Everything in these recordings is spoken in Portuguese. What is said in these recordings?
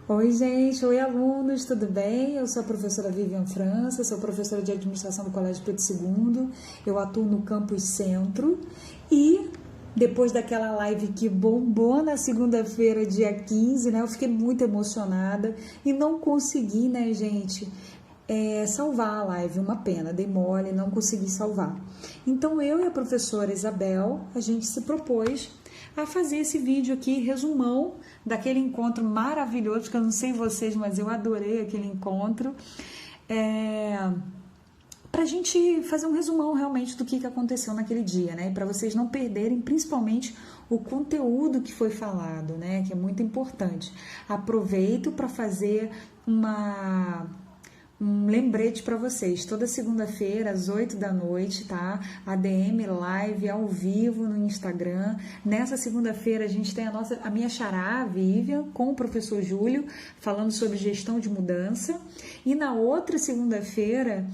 Oi, gente. Oi, alunos, tudo bem? Eu sou a professora Vivian França, sou professora de administração do Colégio Pedro II. Eu atuo no Campus Centro e depois daquela live que bombou na segunda-feira, dia 15, né? Eu fiquei muito emocionada e não consegui, né, gente, salvar a live. Uma pena, dei mole, não consegui salvar. Então, eu e a professora Isabel, a gente se propôs a fazer esse vídeo aqui, resumão daquele encontro maravilhoso, que eu não sei vocês, mas eu adorei aquele encontro, para a gente fazer um resumão realmente do que aconteceu naquele dia, né? Para vocês não perderem principalmente o conteúdo que foi falado, né? Que é muito importante. Aproveito para fazer um lembrete para vocês, toda segunda-feira às 8 da noite, tá? ADM Live ao vivo no Instagram. Nessa segunda-feira a gente tem a minha xará, a Vivian, com o professor Júlio, falando sobre gestão de mudança. E na outra segunda-feira,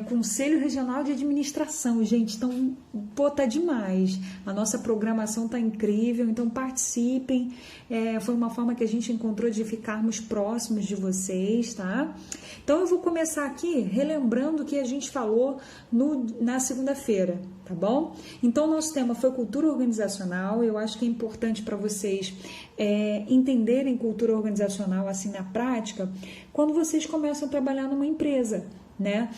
Conselho Regional de Administração. Gente, então, tá demais. A nossa programação tá incrível, então participem. Foi uma forma que a gente encontrou de ficarmos próximos de vocês, tá? Então, eu vou começar aqui relembrando o que a gente falou na segunda-feira, tá bom? Então, nosso tema foi cultura organizacional. Eu acho que é importante para vocês entenderem cultura organizacional assim na prática quando vocês começam a trabalhar numa empresa, né?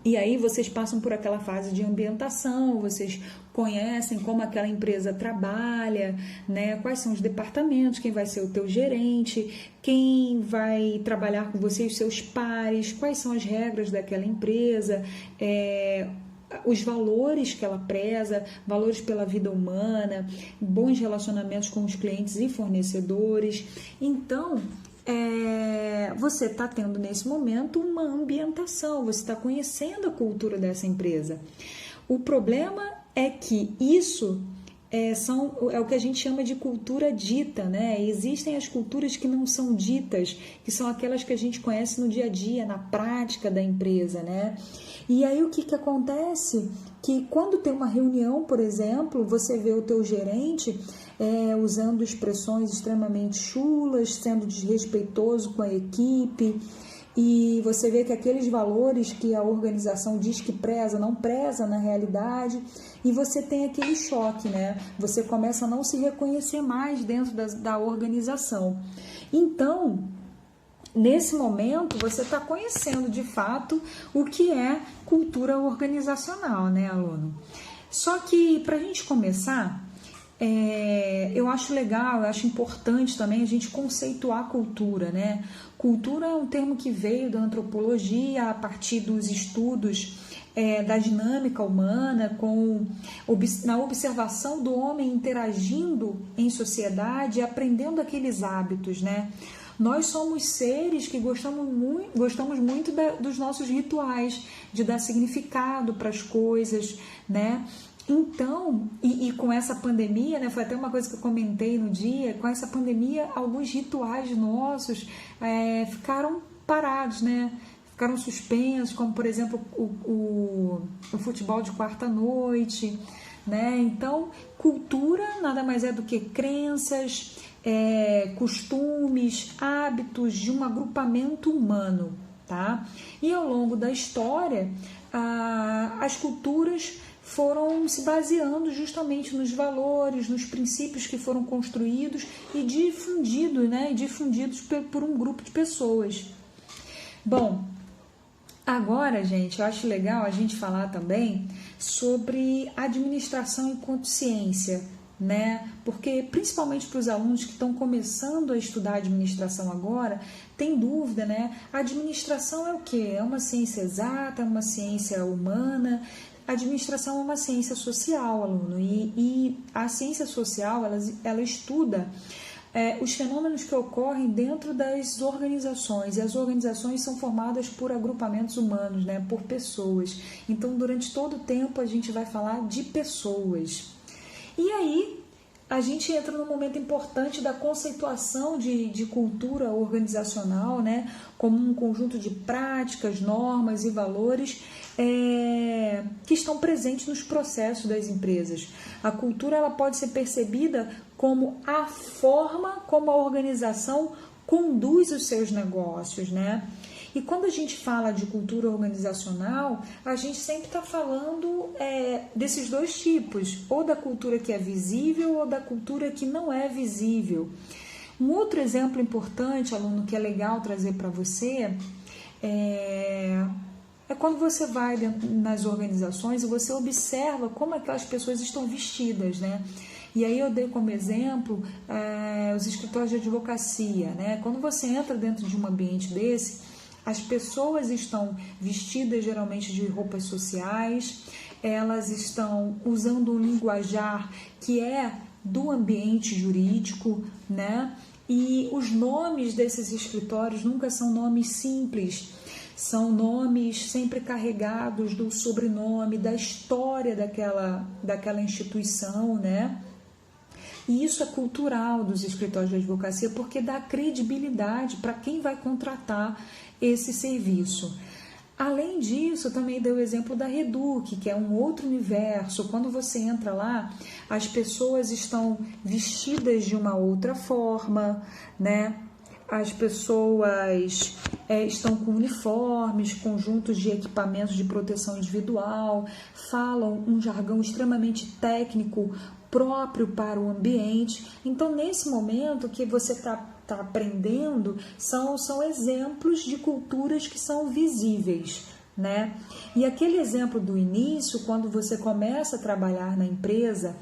E aí vocês passam por aquela fase de ambientação, vocês conhecem como aquela empresa trabalha, né? Quais são os departamentos, quem vai ser o teu gerente, quem vai trabalhar com você, os seus pares, quais são as regras daquela empresa, os valores que ela preza, valores pela vida humana, bons relacionamentos com os clientes e fornecedores. Então, você está tendo nesse momento uma ambientação, você está conhecendo a cultura dessa empresa. O problema é que isso é o que a gente chama de cultura dita, né? Existem as culturas que não são ditas, que são aquelas que a gente conhece no dia a dia, na prática da empresa, né? E aí o que acontece? Que quando tem uma reunião, por exemplo, você vê o teu gerente usando expressões extremamente chulas, sendo desrespeitoso com a equipe, e você vê que aqueles valores que a organização diz que preza, não preza na realidade, e você tem aquele choque, né? Você começa a não se reconhecer mais dentro da organização. Então, nesse momento, você está conhecendo de fato o que é cultura organizacional, né, aluno? Só que, para a gente começar, eu acho legal, eu acho importante também a gente conceituar a cultura, né? Cultura é um termo que veio da antropologia a partir dos estudos da dinâmica humana, na observação do homem interagindo em sociedade e aprendendo aqueles hábitos, né? Nós somos seres que gostamos muito dos nossos rituais, de dar significado para as coisas, né? Então, e com essa pandemia, né, foi até uma coisa que eu comentei no dia, com essa pandemia, alguns rituais nossos ficaram parados, né? Ficaram suspensos, como, por exemplo, o futebol de quarta-noite, né? Então, cultura nada mais é do que crenças, costumes, hábitos de um agrupamento humano, tá? E ao longo da história, as culturas foram se baseando justamente nos valores, nos princípios que foram construídos e difundidos, né? Difundidos por um grupo de pessoas. Bom, agora, gente, eu acho legal a gente falar também sobre administração e consciência, né? Porque principalmente para os alunos que estão começando a estudar administração agora, tem dúvida, né? A administração é o quê? É uma ciência exata, é uma ciência humana? A administração é uma ciência social, aluno, e a ciência social, ela estuda os fenômenos que ocorrem dentro das organizações, e as organizações são formadas por agrupamentos humanos, né, por pessoas. Então, durante todo o tempo, a gente vai falar de pessoas. E aí, a gente entra num momento importante da conceituação de cultura organizacional, né, como um conjunto de práticas, normas e valores que estão presentes nos processos das empresas. A cultura ela pode ser percebida como a forma como a organização conduz os seus negócios, né? E quando a gente fala de cultura organizacional, a gente sempre está falando desses dois tipos, ou da cultura que é visível ou da cultura que não é visível. Um outro exemplo importante, aluno, que é legal trazer para você, é quando você vai nas organizações e você observa como aquelas pessoas estão vestidas, né? E aí eu dei como exemplo os escritórios de advocacia, né? Quando você entra dentro de um ambiente desse, as pessoas estão vestidas geralmente de roupas sociais, elas estão usando um linguajar que é do ambiente jurídico, né? E os nomes desses escritórios nunca são nomes simples, são nomes sempre carregados do sobrenome, da história daquela instituição, né? E isso é cultural dos escritórios de advocacia, porque dá credibilidade para quem vai contratar esse serviço. Além disso, também dei o exemplo da Reduc, que é um outro universo. Quando você entra lá, as pessoas estão vestidas de uma outra forma, né? As pessoas estão com uniformes, conjuntos de equipamentos de proteção individual, falam um jargão extremamente técnico próprio para o ambiente. Então, nesse momento que você está aprendendo, são exemplos de culturas que são visíveis, né? E aquele exemplo do início, quando você começa a trabalhar na empresa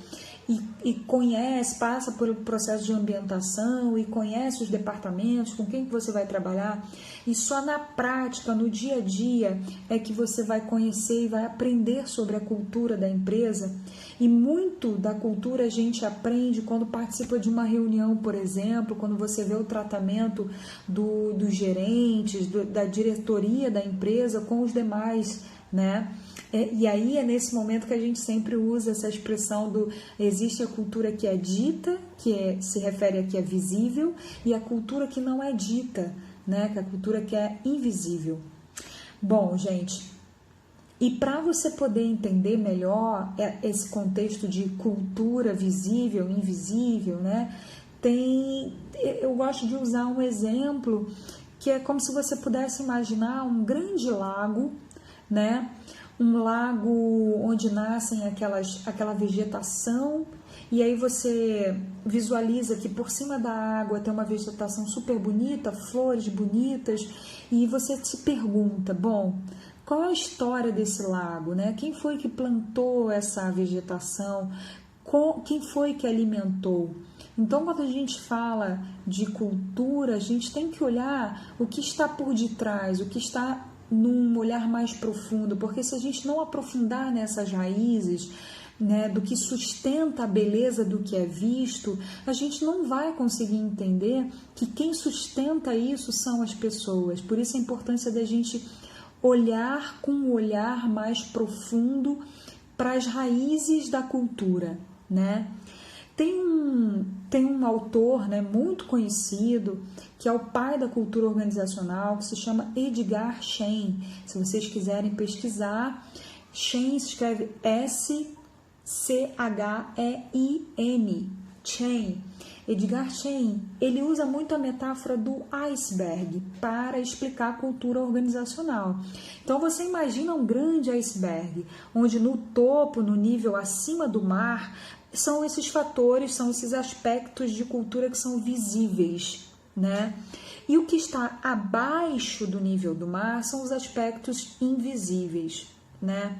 e conhece, passa pelo processo de ambientação e conhece os departamentos, com quem que você vai trabalhar, e só na prática, no dia a dia, é que você vai conhecer e vai aprender sobre a cultura da empresa. E muito da cultura a gente aprende quando participa de uma reunião, por exemplo, quando você vê o tratamento dos gerentes, da diretoria da empresa com os demais, né? E aí é nesse momento que a gente sempre usa essa expressão existe a cultura que é dita, se refere a que é visível, e a cultura que não é dita, né? Que é a cultura que é invisível. Bom, gente, e para você poder entender melhor esse contexto de cultura visível, invisível, né? Eu gosto de usar um exemplo que é como se você pudesse imaginar um grande lago, né? Um lago onde nascem aquela vegetação, e aí você visualiza que por cima da água tem uma vegetação super bonita, flores bonitas, e você se pergunta, bom, qual é a história desse lago, né? Quem foi que plantou essa vegetação? Quem foi que alimentou? Então, quando a gente fala de cultura, a gente tem que olhar o que está por detrás, o que está num olhar mais profundo, porque se a gente não aprofundar nessas raízes, né, do que sustenta a beleza do que é visto, a gente não vai conseguir entender que quem sustenta isso são as pessoas. Por isso a importância da gente olhar com um olhar mais profundo para as raízes da cultura, né? Tem um autor, né, muito conhecido, que é o pai da cultura organizacional, que se chama Edgar Schein. Se vocês quiserem pesquisar, Schein se escreve S-C-H-E-I-N, Schein. Edgar Schein, ele usa muito a metáfora do iceberg para explicar a cultura organizacional. Então você imagina um grande iceberg, onde no topo, no nível acima do mar, são esses fatores, são esses aspectos de cultura que são visíveis, né? E o que está abaixo do nível do mar são os aspectos invisíveis, né?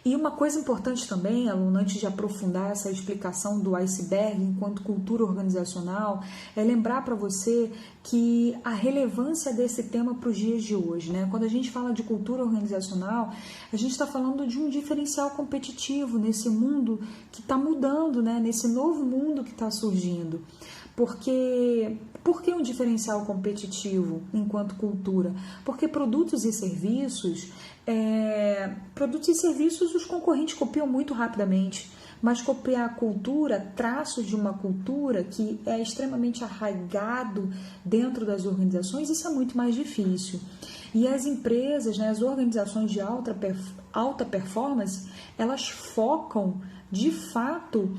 E uma coisa importante também, aluno, antes de aprofundar essa explicação do iceberg enquanto cultura organizacional, é lembrar para você que a relevância desse tema para os dias de hoje, né? Quando a gente fala de cultura organizacional, a gente está falando de um diferencial competitivo nesse mundo que está mudando, né? Nesse novo mundo que está surgindo. Por que um diferencial competitivo enquanto cultura? Porque produtos e serviços os concorrentes copiam muito rapidamente, mas copiar a cultura, traços de uma cultura que é extremamente arraigado dentro das organizações, isso é muito mais difícil. E as empresas, né, as organizações de alta performance, elas focam de fato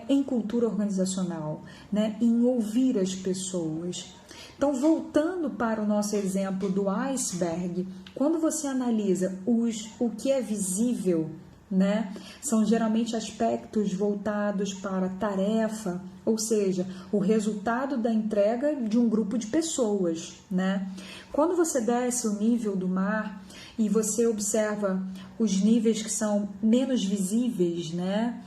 em cultura organizacional, né? Em ouvir as pessoas. Então, voltando para o nosso exemplo do iceberg, quando você analisa o que é visível, né? São geralmente aspectos voltados para a tarefa, ou seja, o resultado da entrega de um grupo de pessoas, né? Quando você desce o nível do mar e você observa os níveis que são menos visíveis, né?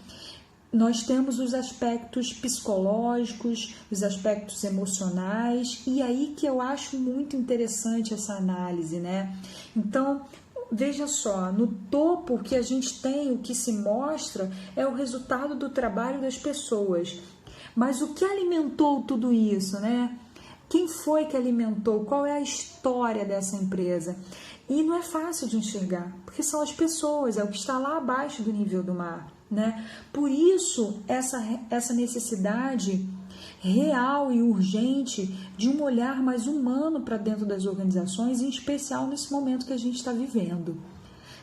Nós temos os aspectos psicológicos, os aspectos emocionais, e aí que eu acho muito interessante essa análise, né? Então, veja só, no topo o que a gente tem, o que se mostra é o resultado do trabalho das pessoas. Mas o que alimentou tudo isso, né? Quem foi que alimentou? Qual é a história dessa empresa? E não é fácil de enxergar, porque são as pessoas, é o que está lá abaixo do nível do mar, né? Por isso, essa necessidade real e urgente de um olhar mais humano para dentro das organizações, em especial nesse momento que a gente está vivendo,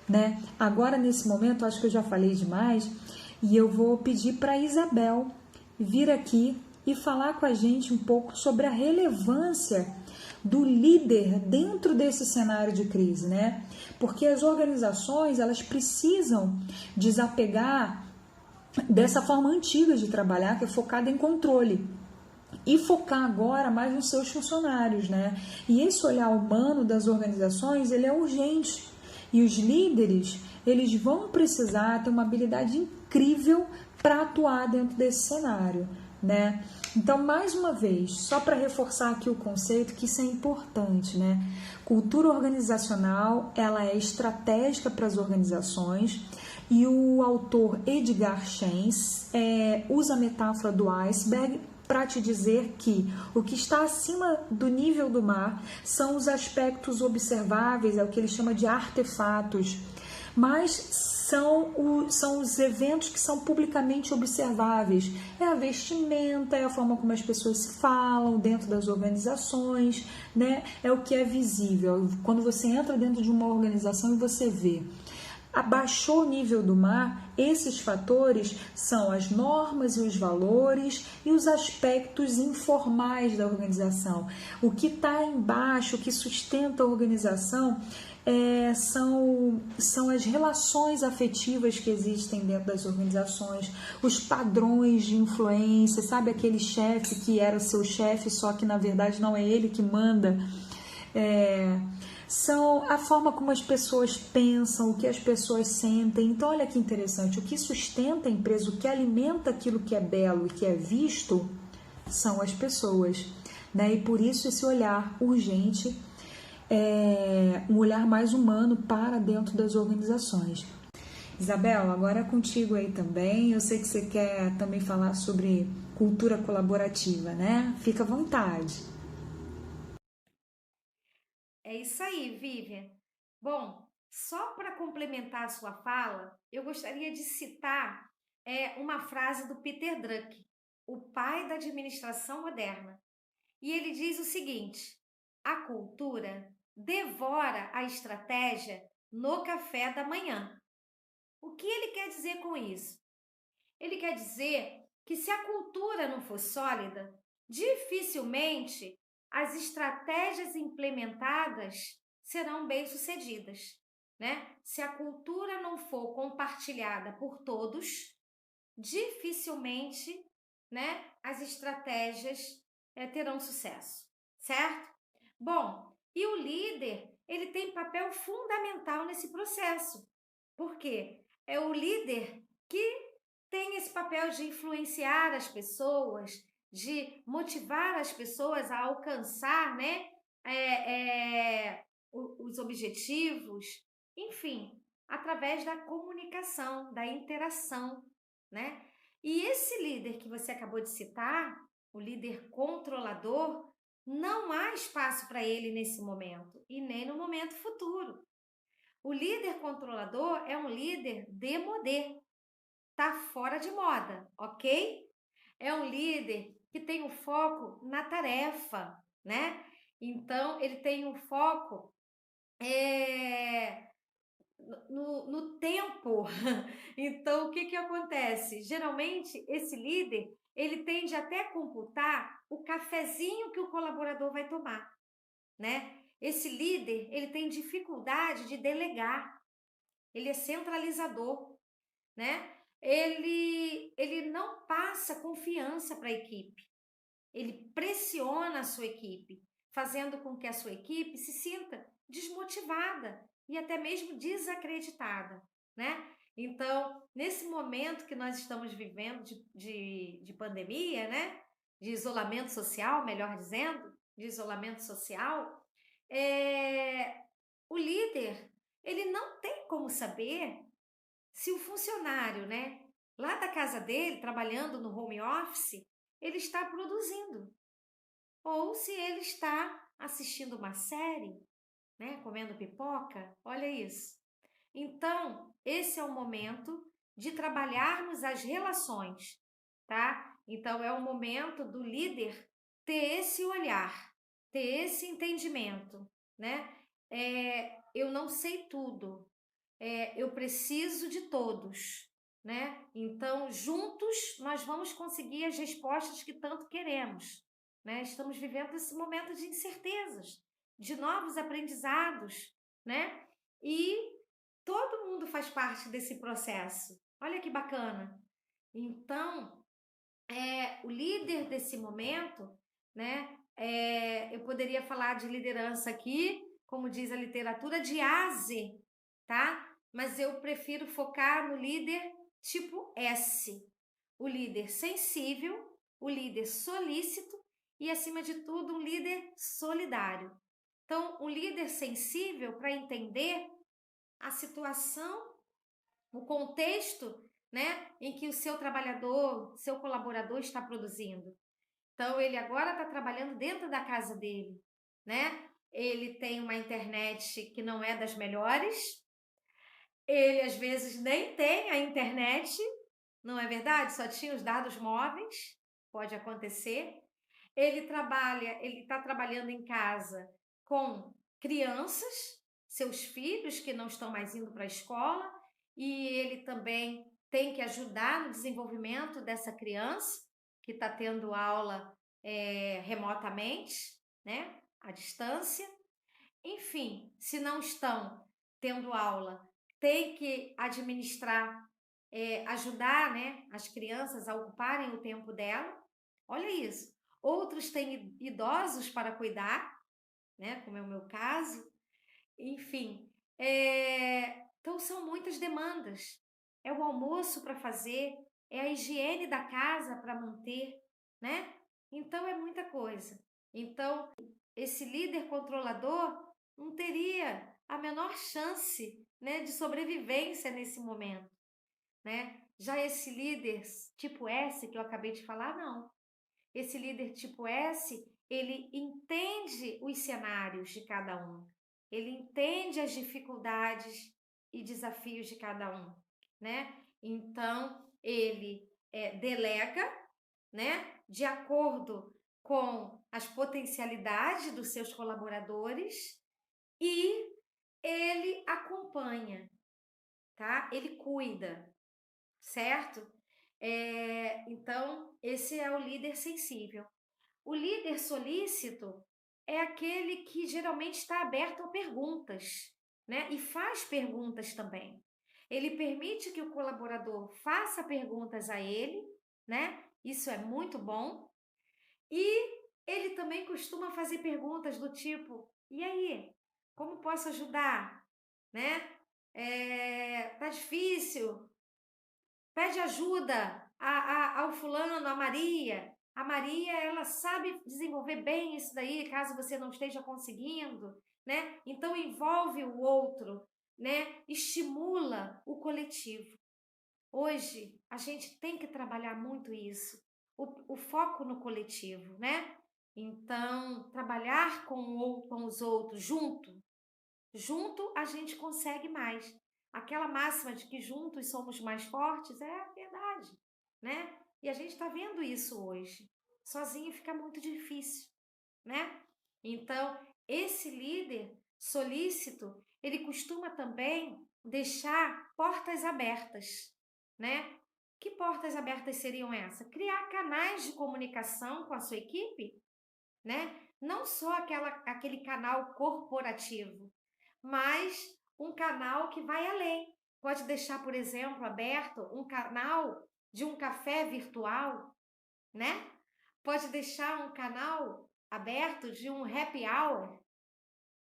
né? Agora, nesse momento, acho que eu já falei demais e eu vou pedir para a Isabel vir aqui e falar com a gente um pouco sobre a relevância do líder dentro desse cenário de crise, né? Porque as organizações, elas precisam desapegar dessa forma antiga de trabalhar, que é focada em controle, e focar agora mais nos seus funcionários, né? E esse olhar humano das organizações, ele é urgente. E os líderes, eles vão precisar ter uma habilidade incrível para atuar dentro desse cenário, né? Então, mais uma vez, só para reforçar aqui o conceito, que isso é importante, né? Cultura organizacional, ela é estratégica para as organizações, e o autor Edgar Scheins usa a metáfora do iceberg para te dizer que o que está acima do nível do mar são os aspectos observáveis, é o que ele chama de artefatos, mas são os eventos que são publicamente observáveis. É a vestimenta, é a forma como as pessoas se falam dentro das organizações, né? É o que é visível. Quando você entra dentro de uma organização e você vê abaixou o nível do mar, esses fatores são as normas e os valores e os aspectos informais da organização. O que está embaixo, o que sustenta a organização, são as relações afetivas que existem dentro das organizações, os padrões de influência, sabe aquele chefe que era seu chefe, só que na verdade não é ele que manda, são a forma como as pessoas pensam, o que as pessoas sentem. Então, olha que interessante, o que sustenta a empresa, o que alimenta aquilo que é belo e que é visto, são as pessoas, né? E por isso esse olhar urgente, um olhar mais humano para dentro das organizações. Isabel, agora é contigo aí também. Eu sei que você quer também falar sobre cultura colaborativa, né? Fica à vontade. É isso aí, Vivian. Bom, só para complementar a sua fala, eu gostaria de citar uma frase do Peter Drucker, o pai da administração moderna. E ele diz o seguinte: a cultura devora a estratégia no café da manhã. O que ele quer dizer com isso? Ele quer dizer que se a cultura não for sólida, dificilmente as estratégias implementadas serão bem-sucedidas, né? Se a cultura não for compartilhada por todos, dificilmente, né, as estratégias terão sucesso, certo? Bom, e o líder, ele tem papel fundamental nesse processo. Por quê? É o líder que tem esse papel de influenciar as pessoas, de motivar as pessoas a alcançar, né, os objetivos, enfim, através da comunicação, da interação, né? E esse líder que você acabou de citar, o líder controlador, não há espaço para ele nesse momento e nem no momento futuro. O líder controlador é um líder demodé, tá fora de moda, ok? É um líder que tem o foco na tarefa, né? Então, ele tem um foco é, no tempo. Então, o que que acontece? Geralmente, esse líder, ele tende até a computar o cafezinho que o colaborador vai tomar, né? Esse líder, ele tem dificuldade de delegar, ele é centralizador, né? Ele não passa confiança para a equipe, ele pressiona a sua equipe, fazendo com que a sua equipe se sinta desmotivada e até mesmo desacreditada, né? Então, nesse momento que nós estamos vivendo de pandemia, né? De isolamento social, melhor dizendo, de isolamento social, o líder, ele não tem como saber se o funcionário, né, lá da casa dele, trabalhando no home office, ele está produzindo, ou se ele está assistindo uma série, né, comendo pipoca, olha isso. Então, esse é o momento de trabalharmos as relações, tá? Então, é o momento do líder ter esse olhar, ter esse entendimento, né? Eu não sei tudo, eu preciso de todos, né? Então, juntos nós vamos conseguir as respostas que tanto queremos, né? Estamos vivendo esse momento de incertezas, de novos aprendizados, né? E todo mundo faz parte desse processo. Olha que bacana. Então, o líder desse momento, né? Eu poderia falar de liderança aqui, como diz a literatura, de A a Z, tá? Mas eu prefiro focar no líder tipo S, o líder sensível, o líder solícito e, acima de tudo, um líder solidário. Então, um líder sensível para entender a situação, o contexto, né, em que o seu trabalhador, seu colaborador está produzindo. Então, ele agora está trabalhando dentro da casa dele, né? Ele tem uma internet que não é das melhores, ele às vezes nem tem a internet, não é verdade? Só tinha os dados móveis, pode acontecer. Ele está trabalhando em casa com crianças, seus filhos que não estão mais indo para a escola, e ele também tem que ajudar no desenvolvimento dessa criança que está tendo aula remotamente, né, à distância. Enfim, se não estão tendo aula, tem que administrar, ajudar, né, as crianças a ocuparem o tempo dela. Olha isso. Outros têm idosos para cuidar, né, como é o meu caso. Enfim, então são muitas demandas. É o almoço para fazer, é a higiene da casa para manter, né? Então é muita coisa. Então, esse líder controlador não teria a menor chance, né, de sobrevivência nesse momento, né? Já esse líder tipo S que eu acabei de falar, não. Esse líder tipo S, ele entende os cenários de cada um. Ele entende as dificuldades e desafios de cada um, né? Então, ele delega, né, de acordo com as potencialidades dos seus colaboradores e ele acompanha, tá? Ele cuida, certo? Então, esse é o líder sensível. O líder solícito é aquele que geralmente está aberto a perguntas, né? E faz perguntas também. Ele permite que o colaborador faça perguntas a ele, né? Isso é muito bom. E ele também costuma fazer perguntas do tipo: e aí, como posso ajudar? Né? Tá difícil? Pede ajuda ao fulano, a Maria. A Maria, ela sabe desenvolver bem isso daí, caso você não esteja conseguindo, né? Então envolve o outro, né? Estimula o coletivo. Hoje a gente tem que trabalhar muito isso, o foco no coletivo, né? Então, trabalhar com os outros junto a gente consegue mais. Aquela máxima de que juntos somos mais fortes é a verdade, né? E a gente está vendo isso hoje. Sozinho fica muito difícil, né? Então, esse líder solícito, ele costuma também deixar portas abertas, né? Que portas abertas seriam essas? Criar canais de comunicação com a sua equipe, né? Não só aquele canal corporativo, mas um canal que vai além. Pode deixar, por exemplo, aberto um canal de um café virtual, né? Pode deixar um canal aberto de um happy hour,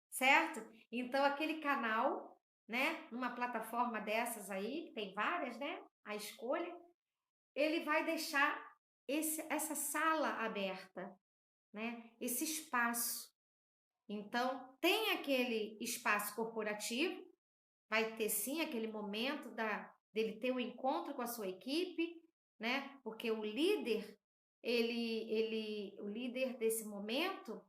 certo? Então, aquele canal, né, numa plataforma dessas aí, que tem várias, né, a escolha, ele vai deixar essa sala aberta, né, esse espaço. Então, tem aquele espaço corporativo, vai ter sim aquele momento dele ter um encontro com a sua equipe, né, porque o líder, o líder desse momento,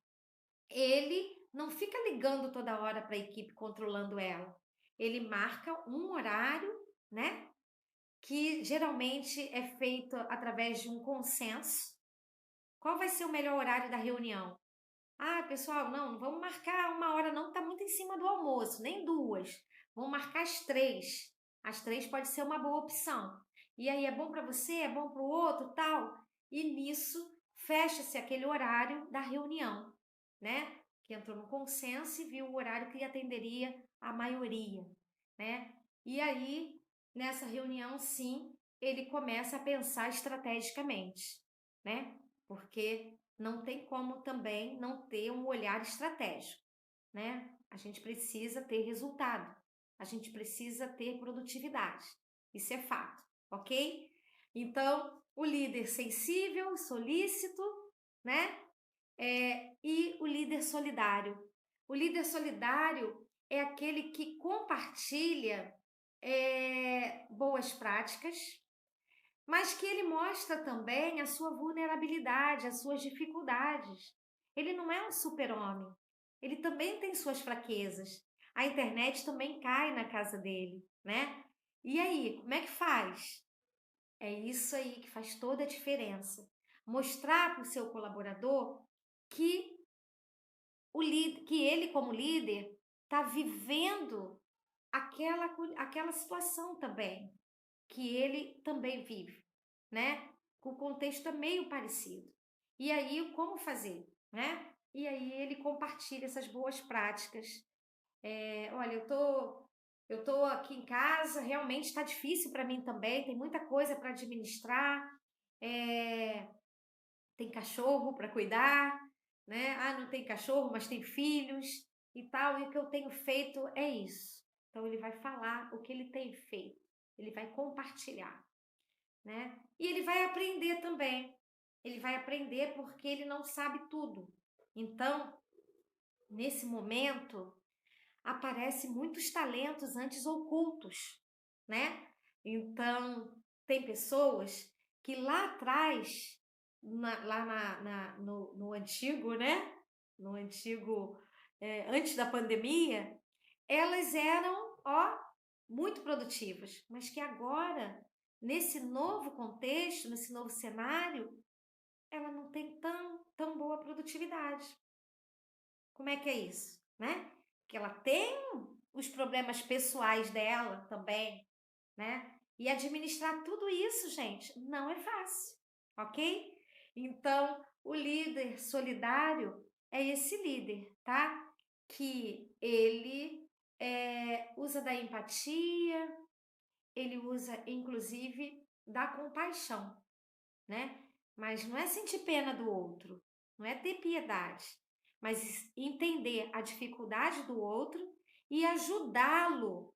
ele não fica ligando toda hora para a equipe, controlando ela. Ele marca um horário, né? Que geralmente é feito através de um consenso. Qual vai ser o melhor horário da reunião? Ah, pessoal, não vamos marcar 1 hora, não, tá muito em cima do almoço, nem 2. Vamos marcar as 3. As 3 pode ser uma boa opção. E aí é bom para você, é bom para o outro, tal. E nisso fecha-se aquele horário da reunião, né? Que entrou no consenso e viu o horário que atenderia a maioria, né? E aí, nessa reunião, sim, ele começa a pensar estrategicamente, né? Porque não tem como também não ter um olhar estratégico, né? A gente precisa ter resultado, a gente precisa ter produtividade, isso é fato, ok? Então, o líder sensível, solícito, né? E o líder solidário. O líder solidário é aquele que compartilha boas práticas, mas que ele mostra também a sua vulnerabilidade, as suas dificuldades. Ele não é um super-homem, ele também tem suas fraquezas. A internet também cai na casa dele, né? E aí, como é que faz? É isso aí que faz toda a diferença. Mostrar para o seu colaborador que que ele, como líder, está vivendo aquela situação também, que ele também vive, né? O contexto é meio parecido. E aí, como fazer, né? E aí ele compartilha essas boas práticas. Olha, eu tô aqui em casa, realmente está difícil para mim também, tem muita coisa para administrar, é, tem cachorro para cuidar, né? Ah, não tem cachorro, mas tem filhos e tal, e o que eu tenho feito é isso. Então ele vai falar o que ele tem feito, ele vai compartilhar, né? E ele vai aprender também. Ele vai aprender porque ele não sabe tudo. Então, nesse momento, aparecem muitos talentos antes ocultos, né? Então, tem pessoas que lá atrás, no antigo, né? No antigo, antes da pandemia, elas eram, ó, muito produtivas, mas que agora, nesse novo contexto, nesse novo cenário, ela não tem tão boa produtividade. Como é que é isso, né? Que ela tem os problemas pessoais dela também, né? E administrar tudo isso, gente, não é fácil, ok? Então, o líder solidário é esse líder, tá? Que ele usa da empatia, ele usa, inclusive, da compaixão, né? Mas não é sentir pena do outro, não é ter piedade, mas entender a dificuldade do outro e ajudá-lo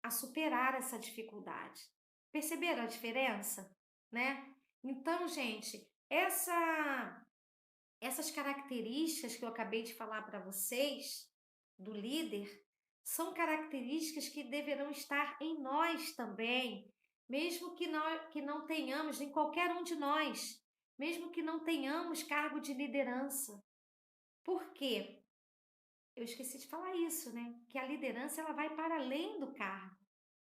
a superar essa dificuldade. Perceberam a diferença, né? Então, gente, essas características que eu acabei de falar para vocês do líder são características que deverão estar em nós também, mesmo que não tenhamos, em qualquer um de nós, mesmo que não tenhamos cargo de liderança. Por quê? Eu esqueci de falar isso, né? Que a liderança ela vai para além do cargo,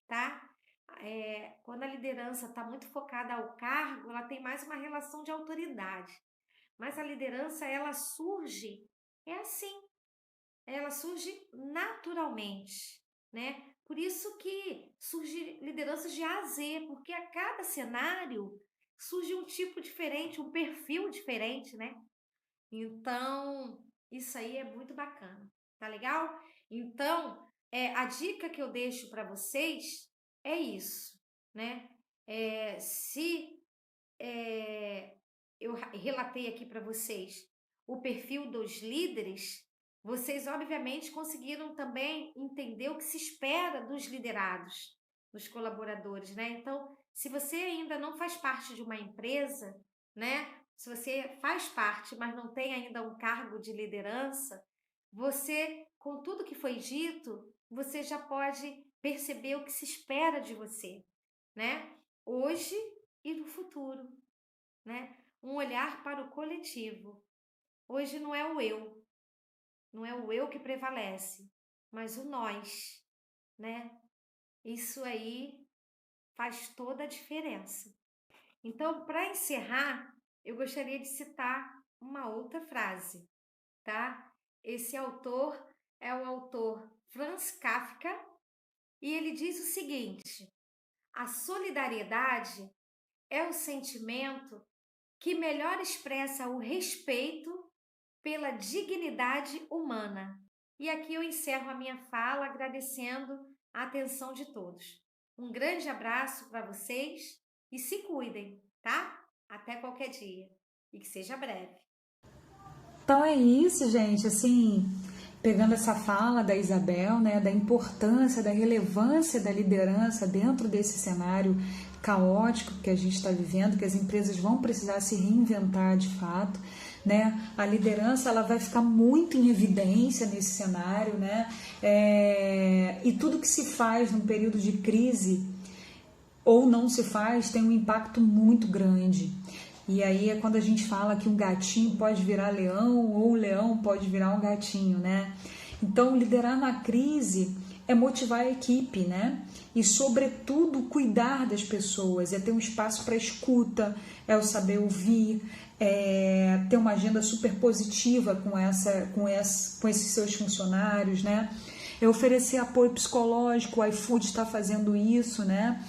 tá? Quando a liderança está muito focada ao cargo, ela tem mais uma relação de autoridade. Mas a liderança, ela surge, é assim, ela surge naturalmente, né? Por isso que surge lideranças de A a Z, porque a cada cenário surge um tipo diferente, um perfil diferente, né? Então, isso aí é muito bacana, tá legal? Então, a dica que eu deixo para vocês é isso, né? Se eu relatei aqui para vocês o perfil dos líderes, vocês obviamente conseguiram também entender o que se espera dos liderados, dos colaboradores, né? Então, se você ainda não faz parte de uma empresa, né? Se você faz parte, mas não tem ainda um cargo de liderança, você, com tudo que foi dito, você já pode perceber o que se espera de você, né? Hoje e no futuro, né? Um olhar para o coletivo. Hoje não é o eu que prevalece, mas o nós, né? Isso aí faz toda a diferença. Então, para encerrar, eu gostaria de citar uma outra frase, tá? Esse autor é o autor Franz Kafka e ele diz o seguinte: a solidariedade é o sentimento que melhor expressa o respeito pela dignidade humana. E aqui eu encerro a minha fala agradecendo a atenção de todos. Um grande abraço para vocês e se cuidem, tá? Até qualquer dia e que seja breve. Então é isso, gente, assim, pegando essa fala da Isabel, né, da importância, da relevância da liderança dentro desse cenário caótico que a gente está vivendo, que as empresas vão precisar se reinventar de fato, né? A liderança ela vai ficar muito em evidência nesse cenário, né? E tudo que se faz num período de crise ou não se faz tem um impacto muito grande. E aí é quando a gente fala que um gatinho pode virar leão ou um leão pode virar um gatinho, né? Então, liderar na crise é motivar a equipe, né? E, sobretudo, cuidar das pessoas, é ter um espaço para escuta, é o saber ouvir, é ter uma agenda super positiva com esses seus funcionários, né? É oferecer apoio psicológico, o iFood está fazendo isso, né?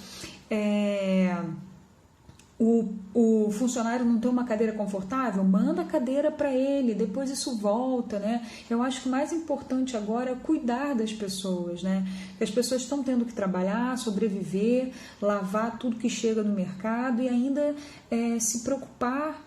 O funcionário não tem uma cadeira confortável, manda a cadeira para ele, depois isso volta, né? Eu acho que o mais importante agora é cuidar das pessoas, né? As pessoas estão tendo que trabalhar, sobreviver, lavar tudo que chega no mercado e ainda se preocupar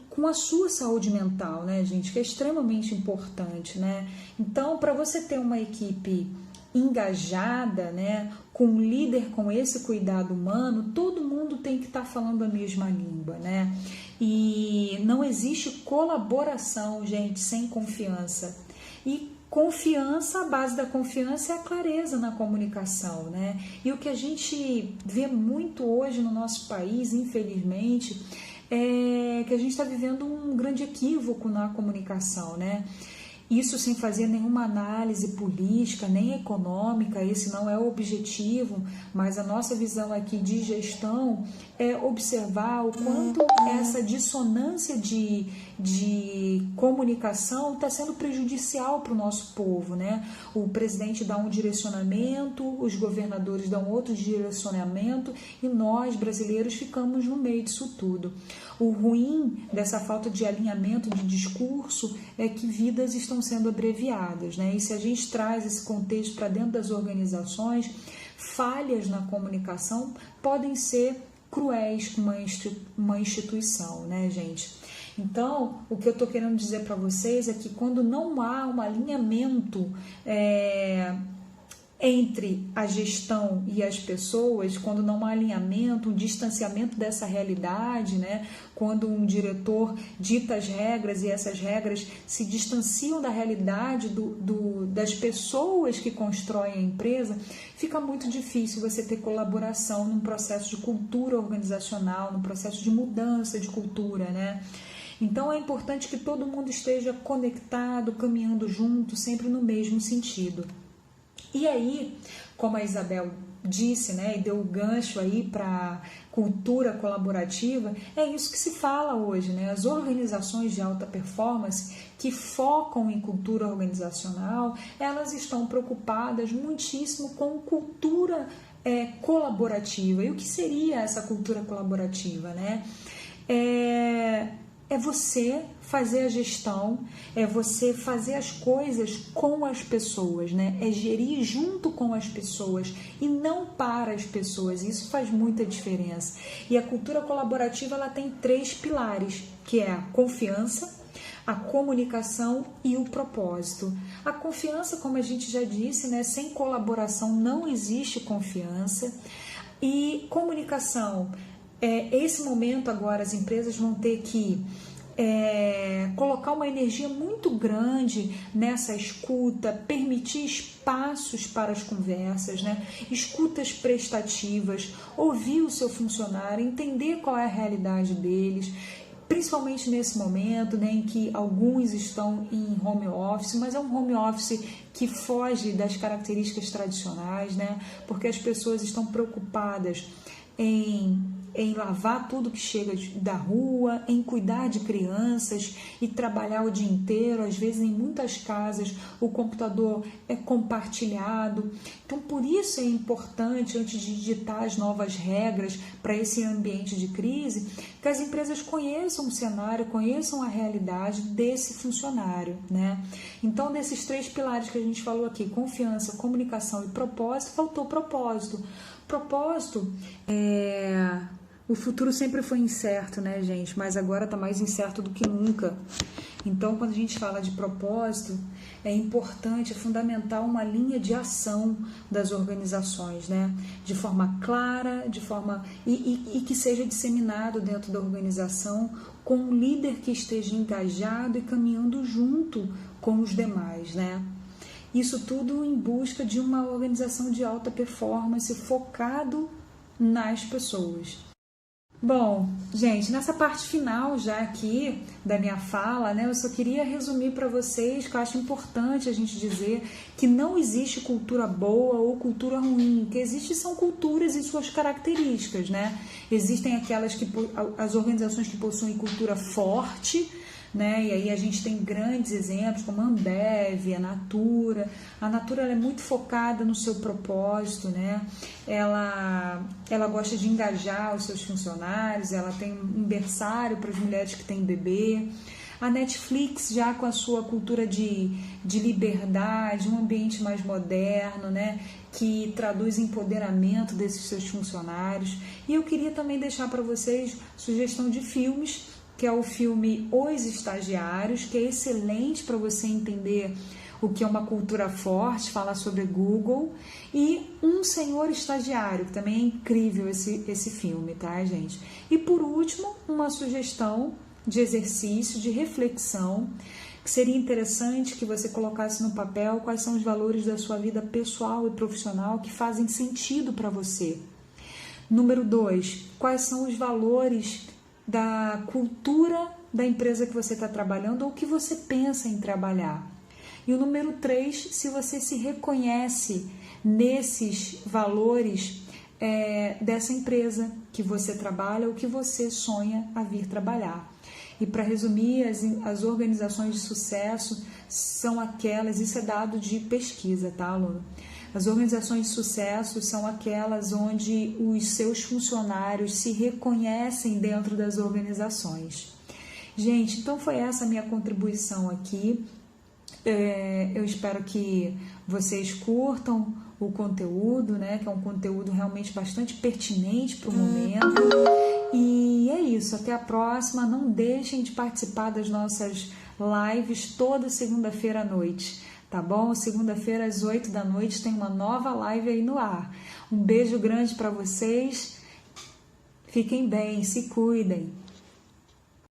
com a sua saúde mental, né, gente? Que é extremamente importante, né? Então, para você ter uma equipe engajada, né, com um líder com esse cuidado humano, todo mundo tem que estar falando a mesma língua, né? E não existe colaboração, gente, sem confiança. E confiança, a base da confiança é a clareza na comunicação, né? E o que a gente vê muito hoje no nosso país, infelizmente, é que a gente está vivendo um grande equívoco na comunicação, né? Isso sem fazer nenhuma análise política, nem econômica, esse não é o objetivo, mas a nossa visão aqui de gestão é observar o quanto essa dissonância de comunicação está sendo prejudicial para o nosso povo, né? O presidente dá um direcionamento, os governadores dão outro direcionamento e nós, brasileiros, ficamos no meio disso tudo. O ruim dessa falta de alinhamento de discurso é que vidas estão sendo abreviadas, né? E se a gente traz esse contexto para dentro das organizações, falhas na comunicação podem ser cruéis com uma instituição, né, gente? Então, o que eu estou querendo dizer para vocês é que quando não há um alinhamento entre a gestão e as pessoas, quando não há alinhamento, um distanciamento dessa realidade, né? Quando um diretor dita as regras e essas regras se distanciam da realidade das pessoas que constroem a empresa, fica muito difícil você ter colaboração num processo de cultura organizacional, num processo de mudança de cultura, né? Então é importante que todo mundo esteja conectado, caminhando junto, sempre no mesmo sentido. E aí, como a Isabel disse, né, e deu o gancho aí para cultura colaborativa, é isso que se fala hoje, né? As organizações de alta performance que focam em cultura organizacional, elas estão preocupadas muitíssimo com cultura colaborativa. E o que seria essa cultura colaborativa, né? É você fazer a gestão, é você fazer as coisas com as pessoas, né? É gerir junto com as pessoas e não para as pessoas. Isso faz muita diferença. E a cultura colaborativa, ela tem 3 pilares, que é a confiança, a comunicação e o propósito. A confiança, como a gente já disse, né? Sem colaboração não existe confiança. E comunicação, esse momento agora as empresas vão ter que colocar uma energia muito grande nessa escuta, permitir espaços para as conversas, né? Escutas prestativas, ouvir o seu funcionário, entender qual é a realidade deles, principalmente nesse momento, né, em que alguns estão em home office, mas é um home office que foge das características tradicionais, né? Porque as pessoas estão preocupadas em lavar tudo que chega da rua, em cuidar de crianças e trabalhar o dia inteiro. Às vezes, em muitas casas, o computador é compartilhado. Então, por isso é importante, antes de ditar as novas regras para esse ambiente de crise, que as empresas conheçam o cenário, conheçam a realidade desse funcionário, né? Então, desses 3 pilares que a gente falou aqui, confiança, comunicação e propósito, faltou propósito. Propósito o futuro sempre foi incerto, né, gente? Mas agora está mais incerto do que nunca. Então, quando a gente fala de propósito, é importante, é fundamental uma linha de ação das organizações, né? De forma clara, e que seja disseminado dentro da organização com um líder que esteja engajado e caminhando junto com os demais, né? Isso tudo em busca de uma organização de alta performance focado nas pessoas. Bom, gente, nessa parte final já aqui da minha fala, né, eu só queria resumir para vocês que eu acho importante a gente dizer que não existe cultura boa ou cultura ruim, o que existe são culturas e suas características, né? Existem as organizações que possuem cultura forte, né? E aí a gente tem grandes exemplos como a Ambev, a Natura. A Natura, ela é muito focada no seu propósito, né? Ela gosta de engajar os seus funcionários, ela tem um berçário para as mulheres que têm bebê. A Netflix, já com a sua cultura de liberdade, um ambiente mais moderno, né? Que traduz empoderamento desses seus funcionários. E eu queria também deixar para vocês sugestão de filmes, que é o filme Os Estagiários, que é excelente para você entender o que é uma cultura forte, fala sobre Google, e Um Senhor Estagiário, que também é incrível esse filme, tá, gente? E por último, uma sugestão de exercício, de reflexão, que seria interessante que você colocasse no papel quais são os valores da sua vida pessoal e profissional que fazem sentido para você. Número 2, quais são os valores da cultura da empresa que você está trabalhando ou que você pensa em trabalhar. E o número 3, se você se reconhece nesses valores dessa empresa que você trabalha ou que você sonha a vir trabalhar. E para resumir, as organizações de sucesso são aquelas, isso é dado de pesquisa, tá, aluno? As organizações de sucesso são aquelas onde os seus funcionários se reconhecem dentro das organizações. Gente, então foi essa a minha contribuição aqui. Eu espero que vocês curtam o conteúdo, né? Que é um conteúdo realmente bastante pertinente para o momento. E é isso, até a próxima. Não deixem de participar das nossas lives toda segunda-feira à noite. Tá bom? Segunda-feira às 8 da noite tem uma nova live aí no ar. Um beijo grande para vocês. Fiquem bem, se cuidem.